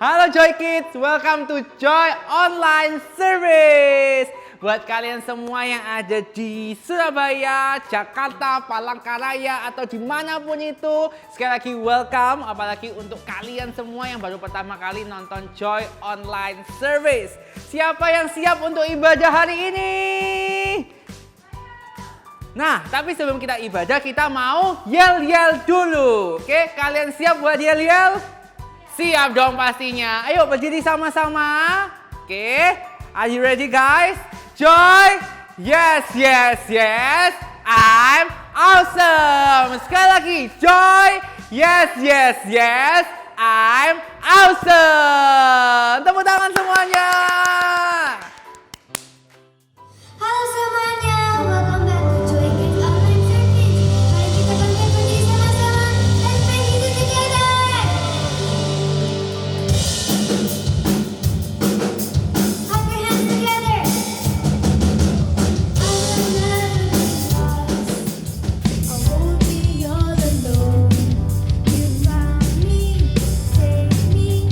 Halo Joy Kids, welcome to Joy Online Service. Buat kalian semua yang ada di Surabaya, Jakarta, Palangkaraya, atau dimanapun itu, sekali lagi welcome. Apalagi untuk kalian semua yang baru pertama kali nonton Joy Online Service. Siapa yang siap untuk ibadah hari ini? Nah, tapi sebelum kita ibadah, kita mau yel-yel dulu. Oke, kalian siap buat yel-yel? Siap dong pastinya. Ayo berdiri sama-sama. Oke, are you ready guys? Joy, yes, yes, yes, I'm awesome. Sekali lagi, Joy, yes, yes, yes, I'm awesome. Tepuk tangan semuanya. Halo semuanya, welcome back to Joy Kids Online Service. Mari kita bangkit berdiri sama-sama and praise it together. Clap your hands together. I will never be lost. I won't be all alone. You found me, saved me,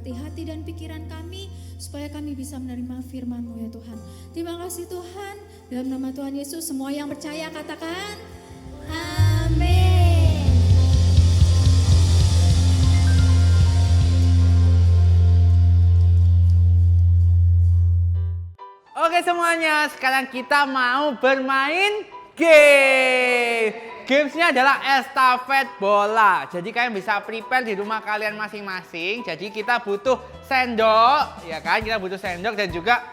berkati hati dan pikiran kami, supaya kami bisa menerima firman-Mu ya Tuhan. Terima kasih Tuhan, dalam nama Tuhan Yesus semua yang percaya katakan, amin. Oke semuanya, sekarang kita mau bermain game. Gamesnya adalah estafet bola. Jadi kalian bisa prepare di rumah kalian masing-masing. Jadi kita butuh sendok, ya kan? Kita butuh sendok dan juga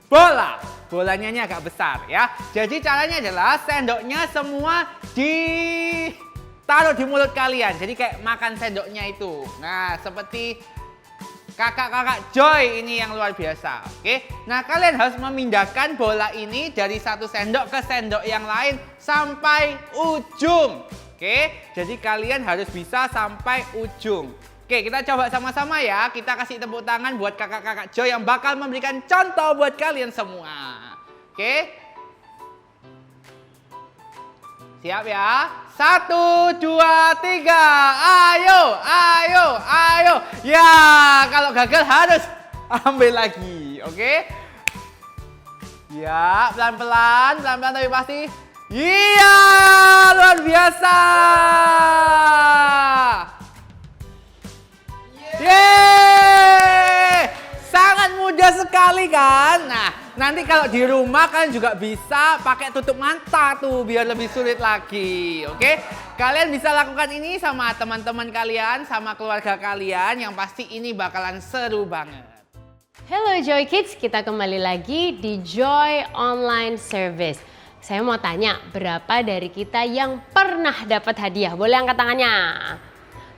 bola. Bolanya ini agak besar ya. Jadi caranya adalah sendoknya semua ditaruh di mulut kalian. Jadi kayak makan sendoknya itu. Nah, seperti kakak-kakak Joy ini yang luar biasa. Oke. Nah, kalian harus memindahkan bola ini dari satu sendok ke sendok yang lain sampai ujung. Oke. Jadi kalian harus bisa sampai ujung. Oke, kita coba sama-sama ya. Kita kasih tepuk tangan buat kakak-kakak Joy yang bakal memberikan contoh buat kalian semua. Oke. Siap ya? 1, 2, 3. Ayo, ayo, ayo. Ya, kalau gagal harus ambil lagi. Oke? Ya, pelan-pelan, pelan-pelan tapi pasti. Iya, luar biasa. Yeay! Sangat mudah sekali kan? Nah, nanti kalau di rumah kalian juga bisa pakai tutup mata tuh biar lebih sulit lagi. Oke? Kalian bisa lakukan ini sama teman-teman kalian, sama keluarga kalian yang pasti ini bakalan seru banget. Hello Joy Kids, kita kembali lagi di Joy Online Service. Saya mau tanya, berapa dari kita yang pernah dapat hadiah? Boleh angkat tangannya?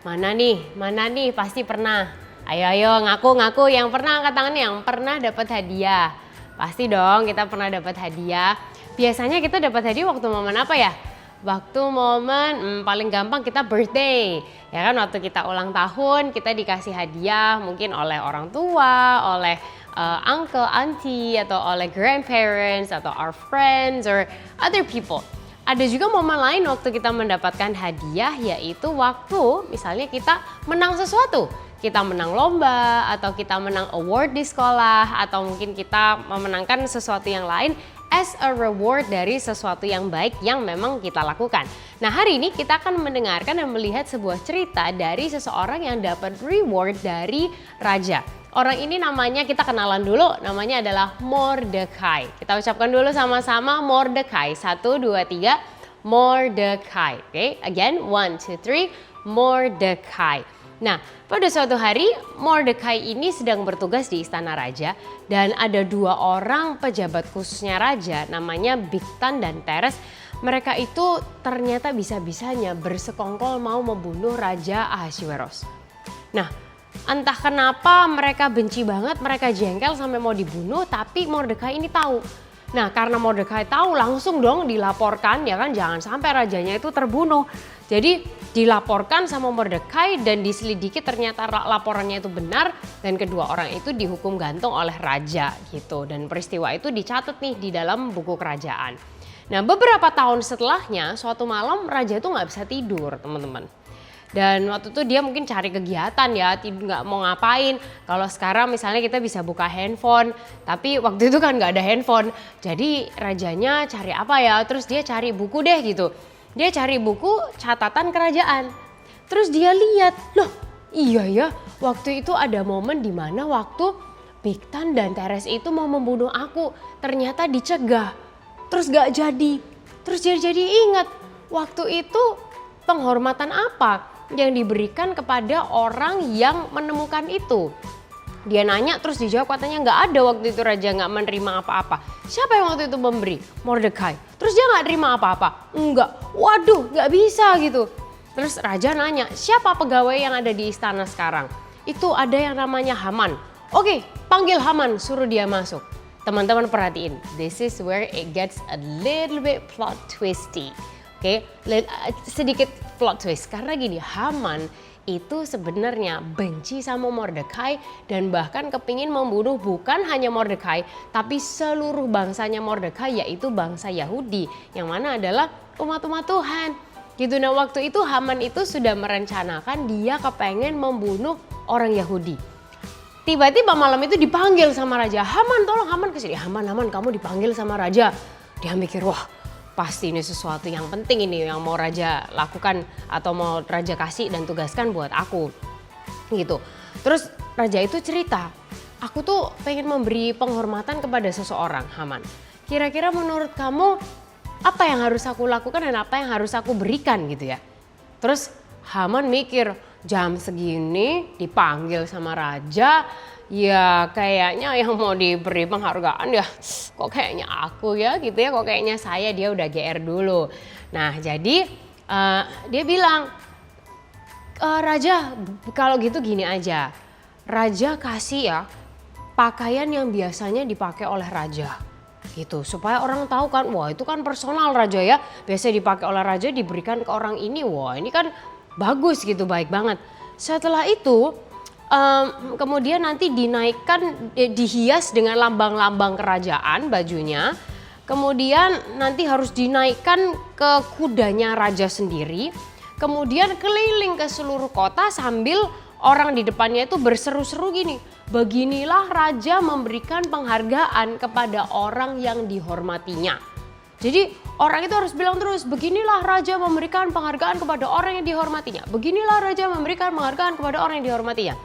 Mana nih? Pasti pernah. Ayo, ngaku yang pernah angkat tangannya, yang pernah dapat hadiah. Pasti dong kita pernah dapat hadiah. Biasanya kita dapat hadiah waktu momen apa ya? Waktu momen paling gampang kita birthday. Ya kan, waktu kita ulang tahun kita dikasih hadiah mungkin oleh orang tua, oleh uncle, auntie, atau oleh grandparents, atau our friends or other people. Ada juga momen lain waktu kita mendapatkan hadiah, yaitu waktu misalnya kita menang sesuatu. Kita menang lomba, atau kita menang award di sekolah, atau mungkin kita memenangkan sesuatu yang lain as a reward dari sesuatu yang baik yang memang kita lakukan. Nah, hari ini kita akan mendengarkan dan melihat sebuah cerita dari seseorang yang dapat reward dari raja. Orang ini namanya, kita kenalan dulu, namanya adalah Mordekai. Kita ucapkan dulu sama-sama Mordekai. 1, 2, 3, Mordekai. Oke, again, 1, 2, 3, Mordekai. Nah, pada suatu hari Mordekai ini sedang bertugas di istana raja dan ada 2 orang pejabat khususnya raja namanya Bigtan dan Teres. Mereka itu ternyata bisa-bisanya bersekongkol mau membunuh Raja Ahasveros. Nah, entah kenapa mereka benci banget, mereka jengkel sampai mau dibunuh, tapi Mordekai ini tahu. Nah, karena Mordekai tahu langsung dong dilaporkan, ya kan, jangan sampai rajanya itu terbunuh. Jadi dilaporkan sama Mordekai dan diselidiki, ternyata laporannya itu benar dan kedua orang itu dihukum gantung oleh raja gitu. Dan peristiwa itu dicatat nih di dalam buku kerajaan. Nah, beberapa tahun setelahnya suatu malam raja itu nggak bisa tidur, teman-teman. Dan waktu itu dia mungkin cari kegiatan ya, nggak mau ngapain. Kalau sekarang misalnya kita bisa buka handphone, tapi waktu itu kan nggak ada handphone. Jadi rajanya cari apa ya, terus dia cari buku deh gitu. Dia cari buku catatan kerajaan. Terus dia lihat, loh iya ya, waktu itu ada momen di mana waktu Bigtan dan Teres itu mau membunuh aku. Ternyata dicegah, terus gak jadi. Terus dia jadi ingat, waktu itu penghormatan apa yang diberikan kepada orang yang menemukan itu. Dia nanya terus dijawab katanya nggak ada waktu itu raja nggak menerima apa-apa. Siapa yang waktu itu memberi? Mordekai. Terus dia nggak terima apa-apa? Enggak. Waduh, nggak bisa gitu. Terus raja nanya, siapa pegawai yang ada di istana sekarang? Itu ada yang namanya Haman. Oke, panggil Haman, suruh dia masuk. Teman-teman perhatiin, this is where it gets a little bit plot twisty. Oke, sedikit plot twist karena gini, Haman itu sebenarnya benci sama Mordekai dan bahkan kepingin membunuh bukan hanya Mordekai tapi seluruh bangsanya Mordekai, yaitu bangsa Yahudi yang mana adalah umat-umat Tuhan. Gitu. Nah waktu itu Haman itu sudah merencanakan dia kepengen membunuh orang Yahudi. Tiba-tiba malam itu dipanggil sama raja. Haman, tolong Haman kesini. Haman kamu dipanggil sama raja. Dia mikir, wah pasti ini sesuatu yang penting ini yang mau raja lakukan atau mau raja kasih dan tugaskan buat aku. Gitu. Terus raja itu cerita, aku tuh pengen memberi penghormatan kepada seseorang, Haman. Kira-kira menurut kamu apa yang harus aku lakukan dan apa yang harus aku berikan gitu ya. Terus Haman mikir, jam segini dipanggil sama raja, ya kayaknya yang mau diberi penghargaan ya kok kayaknya aku ya gitu ya, kok kayaknya saya, dia udah GR dulu. Nah jadi dia bilang, raja kalau gitu gini aja, raja kasih ya pakaian yang biasanya dipakai oleh raja. Gitu, supaya orang tahu kan, wah itu kan personal raja ya, biasa dipakai oleh raja diberikan ke orang ini, wah ini kan bagus gitu, baik banget. Setelah itu kemudian nanti dinaikkan, dihias dengan lambang-lambang kerajaan bajunya, kemudian nanti harus dinaikkan ke kudanya raja sendiri, kemudian keliling ke seluruh kota sambil orang di depannya itu berseru-seru gini, beginilah raja memberikan penghargaan kepada orang yang dihormatinya. Jadi orang itu harus bilang terus, beginilah raja memberikan penghargaan kepada orang yang dihormatinya. Beginilah raja memberikan penghargaan kepada orang yang dihormatinya.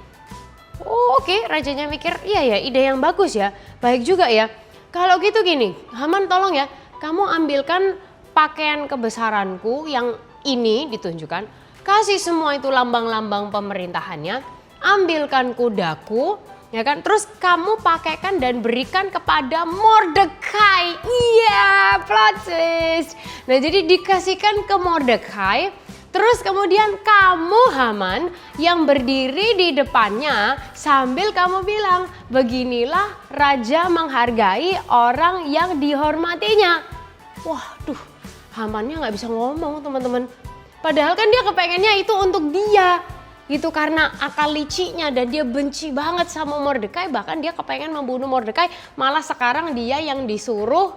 Oh, oke, rajanya mikir, iya ya ide yang bagus ya, baik juga ya. Kalau gitu gini, Haman tolong ya, kamu ambilkan pakaian kebesaranku yang ini ditunjukkan, kasih semua itu lambang-lambang pemerintahannya, ambilkan kudaku, ya kan? Terus kamu pakaikan dan berikan kepada Mordekai. Iya, plot twist. Nah, jadi dikasihkan ke Mordekai. Terus kemudian kamu Haman yang berdiri di depannya sambil kamu bilang, beginilah raja menghargai orang yang dihormatinya. Waduh, Hamannya nggak bisa ngomong teman-teman. Padahal kan dia kepengennya itu untuk dia. Gitu karena akal licinya dan dia benci banget sama Mordekai, bahkan dia kepengen membunuh Mordekai, malah sekarang dia yang disuruh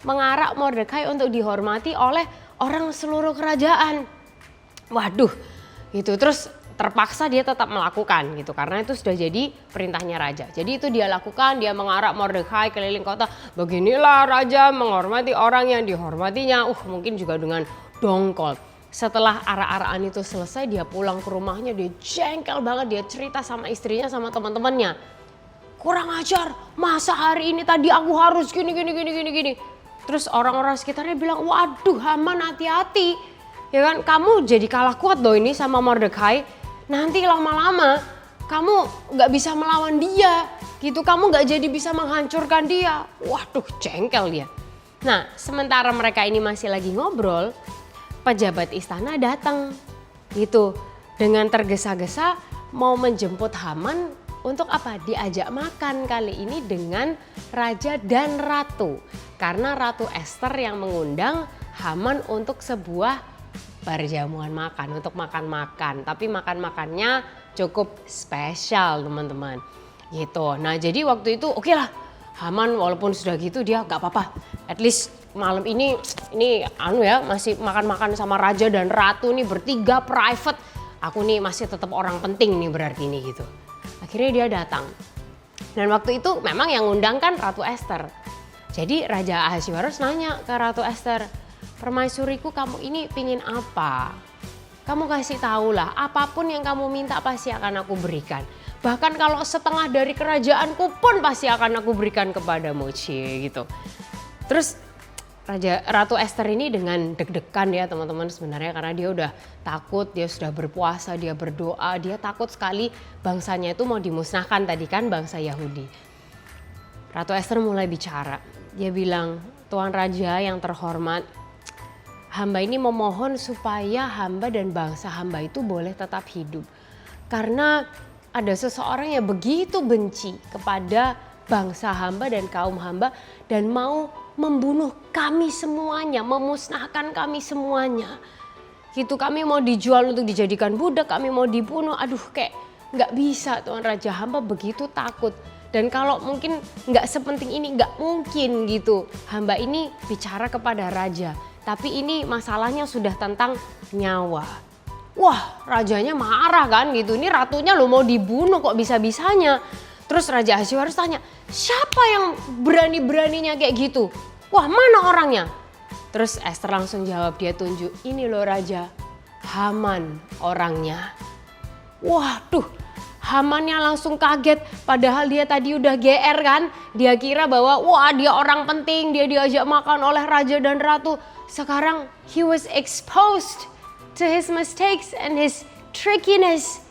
mengarak Mordekai untuk dihormati oleh orang seluruh kerajaan. Waduh, gitu. Terus terpaksa dia tetap melakukan gitu karena itu sudah jadi perintahnya raja. Jadi itu dia lakukan, dia mengarak Mordekai keliling kota. Beginilah raja menghormati orang yang dihormatinya. Mungkin juga dengan dongkol. Setelah arak-arakan itu selesai, dia pulang ke rumahnya, dia jengkel banget, dia cerita sama istrinya, sama teman-temannya. Kurang ajar, masa hari ini tadi aku harus gini. Terus orang-orang sekitarnya bilang, waduh Haman hati-hati. Ya kan, kamu jadi kalah kuat loh ini sama Mordekai. Nanti lama-lama kamu gak bisa melawan dia. Gitu, kamu gak jadi bisa menghancurkan dia. Waduh, jengkel dia. Nah, sementara mereka ini masih lagi ngobrol, pejabat istana datang gitu dengan tergesa-gesa mau menjemput Haman untuk apa? Diajak makan kali ini dengan raja dan ratu. Karena Ratu Ester yang mengundang Haman untuk sebuah perjamuan makan, untuk makan-makan. Tapi makan-makannya cukup spesial teman-teman. Gitu. Nah jadi waktu itu oke lah. Haman walaupun sudah gitu dia gak apa-apa. At least malam ini masih makan-makan sama raja dan ratu nih bertiga private. Aku nih masih tetap orang penting nih berarti nih gitu. Akhirnya dia datang. Dan waktu itu memang yang ngundang kan Ratu Ester. Jadi Raja Ahasverus nanya ke Ratu Ester, permaisuriku kamu ini pingin apa? Kamu kasih tahu lah, apapun yang kamu minta pasti akan aku berikan. Bahkan kalau setengah dari kerajaanku pun pasti akan aku berikan kepadamu, gitu. Terus Ratu Ester ini dengan deg-degan ya teman-teman sebenarnya karena dia udah takut, dia sudah berpuasa, dia berdoa, dia takut sekali bangsanya itu mau dimusnahkan tadi kan bangsa Yahudi. Ratu Ester mulai bicara, dia bilang, Tuan Raja yang terhormat, hamba ini memohon supaya hamba dan bangsa hamba itu boleh tetap hidup. Karena ada seseorang yang begitu benci kepada bangsa hamba dan kaum hamba dan mau membunuh kami semuanya, memusnahkan kami semuanya. Gitu, kami mau dijual untuk dijadikan budak, kami mau dibunuh. Aduh, kayak nggak bisa Tuan Raja, hamba begitu takut. Dan kalau mungkin nggak sepenting ini, nggak mungkin gitu. Hamba ini bicara kepada raja. Tapi ini masalahnya sudah tentang nyawa. Wah, rajanya marah kan gitu. Ini ratunya lo mau dibunuh kok bisa-bisanya. Terus Raja Ahasverus tanya, siapa yang berani-beraninya kayak gitu? Wah, mana orangnya? Terus Esther langsung jawab, dia tunjuk, ini loh Raja, Haman orangnya. Waduh, Hamannya langsung kaget. Padahal dia tadi udah GR kan. Dia kira bahwa wah dia orang penting, dia diajak makan oleh Raja dan Ratu. Sekarang he was exposed to his mistakes and his trickiness.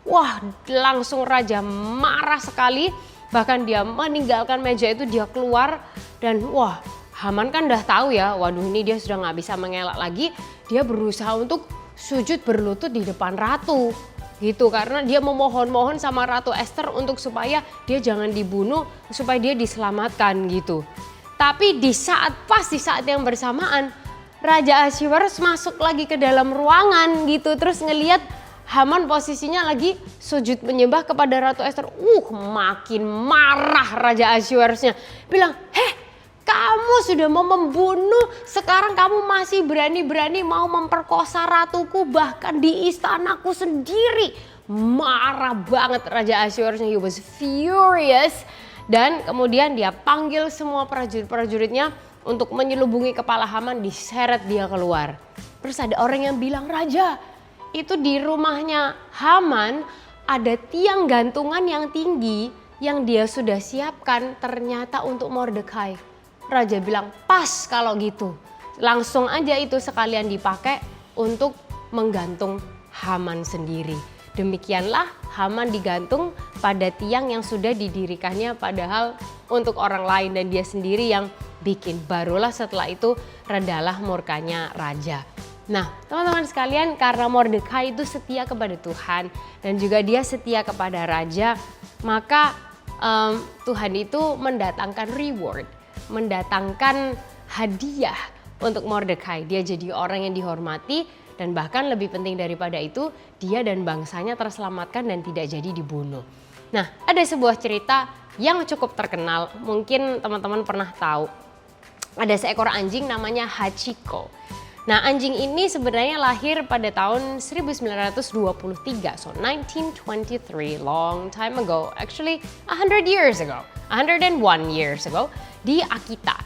Wah, langsung Raja marah sekali. Bahkan dia meninggalkan meja itu, dia keluar. Dan wah, Haman kan udah tahu ya, waduh ini dia sudah gak bisa mengelak lagi. Dia berusaha untuk sujud berlutut di depan Ratu. Gitu, karena dia memohon-mohon sama Ratu Esther untuk supaya dia jangan dibunuh, supaya dia diselamatkan gitu. Tapi di saat yang bersamaan, Raja Ahasverus masuk lagi ke dalam ruangan gitu, terus ngelihat Haman posisinya lagi sujud menyembah kepada Ratu Esther. Makin marah Raja Ahasverusnya. Bilang, kamu sudah mau membunuh, sekarang kamu masih berani-berani mau memperkosa ratuku bahkan di istanaku sendiri. Marah banget Raja Ahasverusnya, he was furious. Dan kemudian dia panggil semua prajurit-prajuritnya untuk menyelubungi kepala Haman, diseret dia keluar. Terus ada orang yang bilang, Raja, itu di rumahnya Haman ada tiang gantungan yang tinggi yang dia sudah siapkan ternyata untuk Mordekai. Raja bilang, pas kalau gitu. Langsung aja itu sekalian dipakai untuk menggantung Haman sendiri. Demikianlah Haman digantung pada tiang yang sudah didirikannya padahal untuk orang lain dan dia sendiri yang bikin. Barulah setelah itu redalah murkanya raja. Nah, teman-teman sekalian, karena Mordekai itu setia kepada Tuhan dan juga dia setia kepada raja, maka Tuhan itu mendatangkan reward, mendatangkan hadiah untuk Mordekai. Dia jadi orang yang dihormati dan bahkan lebih penting daripada itu, dia dan bangsanya terselamatkan dan tidak jadi dibunuh. Nah, ada sebuah cerita yang cukup terkenal, mungkin teman-teman pernah tahu. Ada seekor anjing namanya Hachiko. Nah, anjing ini sebenarnya lahir pada tahun 1923, so 1923, long time ago, actually 100 years ago, 101 years ago, di Akita.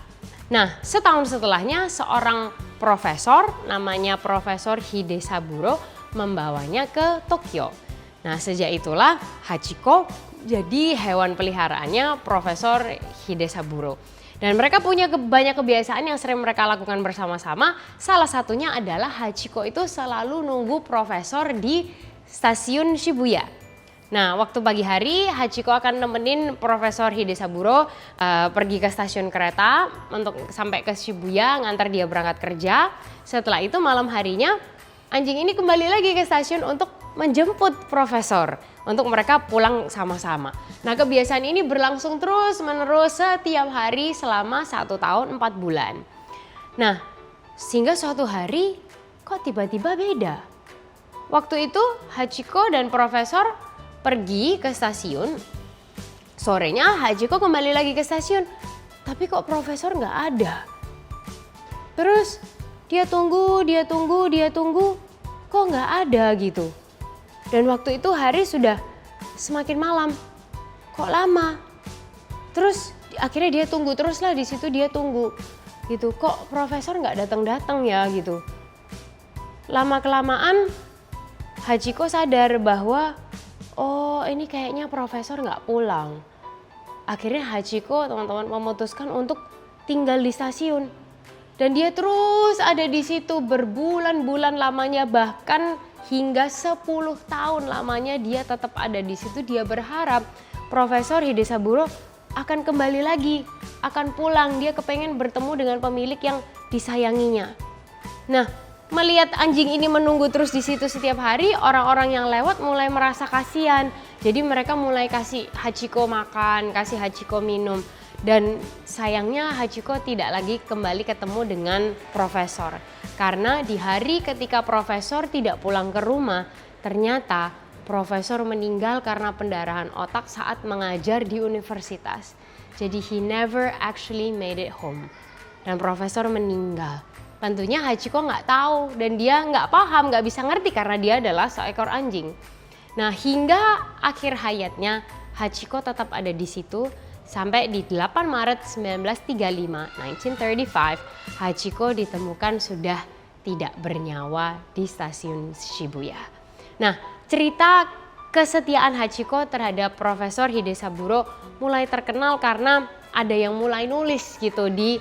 Nah, setahun setelahnya seorang profesor namanya Profesor Hidesaburo membawanya ke Tokyo. Nah, sejak itulah Hachiko jadi hewan peliharaannya Profesor Hidesaburo. Dan mereka punya banyak kebiasaan yang sering mereka lakukan bersama-sama. Salah satunya adalah Hachiko itu selalu nunggu profesor di stasiun Shibuya. Nah, waktu pagi hari Hachiko akan nemenin Profesor Hidesaburo pergi ke stasiun kereta untuk sampai ke Shibuya, ngantar dia berangkat kerja. Setelah itu malam harinya anjing ini kembali lagi ke stasiun untuk menjemput profesor, untuk mereka pulang sama-sama. Nah, kebiasaan ini berlangsung terus-menerus setiap hari selama 1 tahun 4 bulan. Nah, sehingga suatu hari kok tiba-tiba beda. Waktu itu Hachiko dan profesor pergi ke stasiun. Sorenya Hachiko kembali lagi ke stasiun, tapi kok profesor nggak ada. Terus dia tunggu, kok nggak ada gitu. Dan waktu itu hari sudah semakin malam, kok lama. Terus akhirnya dia tunggu teruslah di situ, dia tunggu gitu. Kok profesor nggak datang-datang ya gitu. Lama kelamaan Hachiko sadar bahwa oh ini kayaknya profesor nggak pulang. Akhirnya Hachiko teman-teman memutuskan untuk tinggal di stasiun. Dan dia terus ada di situ berbulan-bulan lamanya, bahkan hingga 10 tahun lamanya dia tetap ada di situ. Dia berharap Profesor Hidesaburo akan kembali lagi, akan pulang. Dia kepengen bertemu dengan pemilik yang disayanginya. Nah, melihat anjing ini menunggu terus di situ setiap hari, orang-orang yang lewat mulai merasa kasihan. Jadi mereka mulai kasih Hachiko makan, kasih Hachiko minum. Dan sayangnya Hachiko tidak lagi kembali ketemu dengan profesor. Karena di hari ketika profesor tidak pulang ke rumah, ternyata profesor meninggal karena pendarahan otak saat mengajar di universitas. Jadi he never actually made it home. Dan profesor meninggal. Tentunya Hachiko nggak tahu dan dia nggak paham, nggak bisa ngerti karena dia adalah seekor anjing. Nah, hingga akhir hayatnya Hachiko tetap ada di situ sampai di 8 Maret 1935, Hachiko ditemukan sudah tidak bernyawa di stasiun Shibuya. Nah, cerita kesetiaan Hachiko terhadap Profesor Hidesaburo mulai terkenal karena ada yang mulai nulis gitu di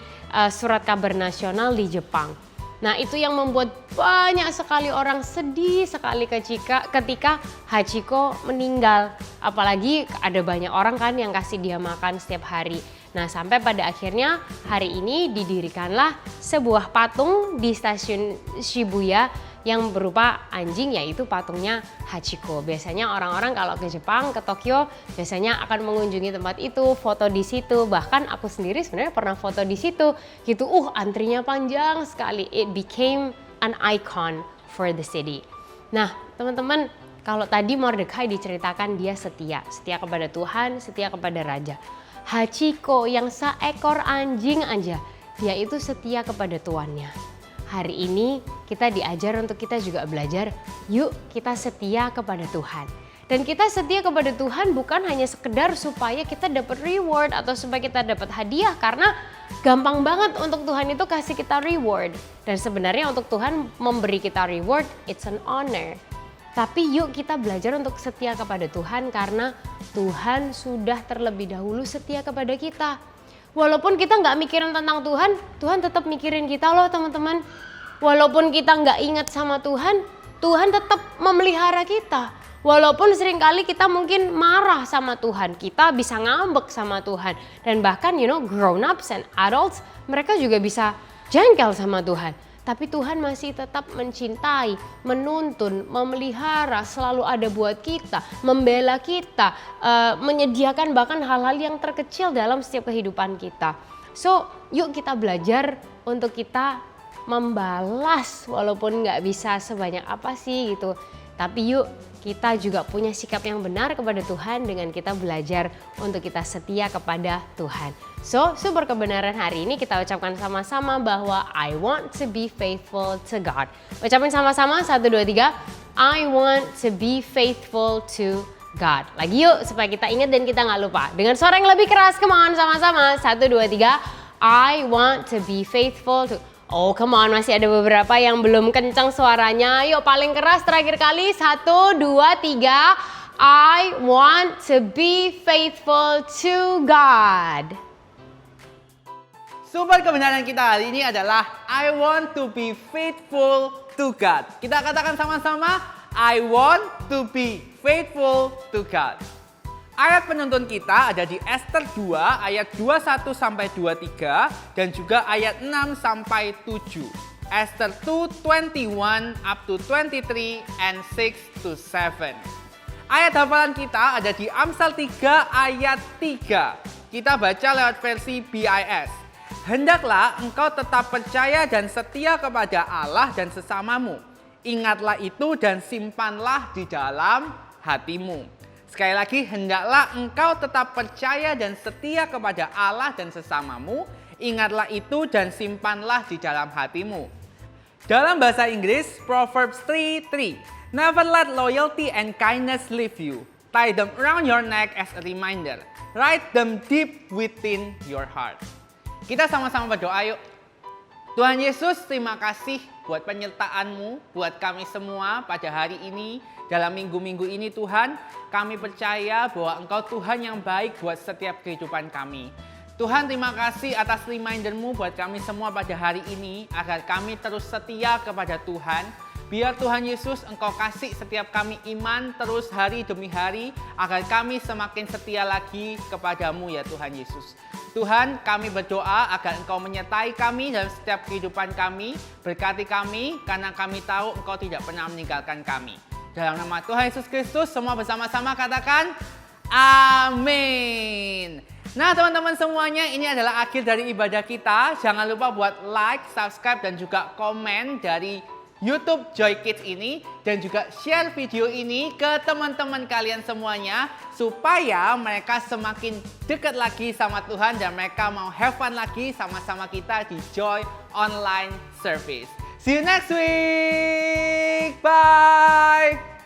surat kabar nasional di Jepang. Nah, itu yang membuat banyak sekali orang sedih sekali ketika Hachiko meninggal. Apalagi ada banyak orang kan yang kasih dia makan setiap hari. Nah, sampai pada akhirnya hari ini didirikanlah sebuah patung di stasiun Shibuya yang berupa anjing, yaitu patungnya Hachiko. Biasanya orang-orang kalau ke Jepang, ke Tokyo, biasanya akan mengunjungi tempat itu, foto di situ. Bahkan aku sendiri sebenarnya pernah foto di situ. Gitu, antrinya panjang sekali. It became an icon for the city. Nah, teman-teman, kalau tadi Mordechai diceritakan dia setia kepada Tuhan, setia kepada raja. Hachiko yang seekor anjing aja, dia itu setia kepada tuannya. Hari ini kita diajar untuk kita juga belajar, yuk kita setia kepada Tuhan. Dan kita setia kepada Tuhan bukan hanya sekedar supaya kita dapat reward atau supaya kita dapat hadiah, karena gampang banget untuk Tuhan itu kasih kita reward. Dan sebenarnya untuk Tuhan memberi kita reward, it's an honor. Tapi yuk kita belajar untuk setia kepada Tuhan karena Tuhan sudah terlebih dahulu setia kepada kita. Walaupun kita nggak mikirin tentang Tuhan, Tuhan tetap mikirin kita loh teman-teman. Walaupun kita nggak ingat sama Tuhan, Tuhan tetap memelihara kita. Walaupun seringkali kita mungkin marah sama Tuhan, kita bisa ngambek sama Tuhan. Dan bahkan grown-ups and adults, mereka juga bisa jengkel sama Tuhan. Tapi Tuhan masih tetap mencintai, menuntun, memelihara, selalu ada buat kita, membela kita, menyediakan bahkan hal-hal yang terkecil dalam setiap kehidupan kita. So, yuk kita belajar untuk kita membalas walaupun nggak bisa sebanyak apa sih gitu. Tapi yuk kita juga punya sikap yang benar kepada Tuhan dengan kita belajar untuk kita setia kepada Tuhan. So, sumber kebenaran hari ini kita ucapkan sama-sama bahwa I want to be faithful to God. Ucapin sama-sama, 1, 2, 3. I want to be faithful to God. Lagi yuk supaya kita ingat dan kita nggak lupa. Dengan suara yang lebih keras, come on sama-sama. 1, 2, 3. I want to be faithful to... Oh, come on, masih ada beberapa yang belum kencang suaranya. Yuk paling keras terakhir kali. 1, 2, 3. I want to be faithful to God. Sumber kebenaran kita hari ini adalah I want to be faithful to God. Kita katakan sama-sama, I want to be faithful to God. Ayat penuntun kita ada di Ester 2 ayat 21 sampai 23 dan juga ayat 6 sampai 7. Ester 2:21 up to 23 and 6 to 7. Ayat hafalan kita ada di Amsal 3 ayat 3. Kita baca lewat versi BIS. Hendaklah engkau tetap percaya dan setia kepada Allah dan sesamamu. Ingatlah itu dan simpanlah di dalam hatimu. Sekali lagi, hendaklah engkau tetap percaya dan setia kepada Allah dan sesamamu. Ingatlah itu dan simpanlah di dalam hatimu. Dalam bahasa Inggris, Proverbs 3:3. Never let loyalty and kindness leave you. Tie them around your neck as a reminder. Write them deep within your heart. Kita sama-sama berdoa yuk. Tuhan Yesus, terima kasih buat penyertaan-Mu, buat kami semua pada hari ini. Dalam minggu-minggu ini Tuhan, kami percaya bahwa Engkau Tuhan yang baik buat setiap kehidupan kami. Tuhan, terima kasih atas reminder-Mu buat kami semua pada hari ini, agar kami terus setia kepada Tuhan. Biar Tuhan Yesus Engkau kasih setiap kami iman terus hari demi hari, agar kami semakin setia lagi kepadamu ya Tuhan Yesus. Tuhan, kami berdoa agar Engkau menyertai kami dalam setiap kehidupan kami, berkati kami karena kami tahu Engkau tidak pernah meninggalkan kami. Dalam nama Tuhan Yesus Kristus, semua bersama-sama katakan, amin. Nah teman-teman semuanya, ini adalah akhir dari ibadah kita. Jangan lupa buat like, subscribe, dan juga komen dari YouTube Joy Kids ini dan juga share video ini ke teman-teman kalian semuanya supaya mereka semakin dekat lagi sama Tuhan dan mereka mau have fun lagi sama-sama kita di Joy Online Service. See you next week. Bye.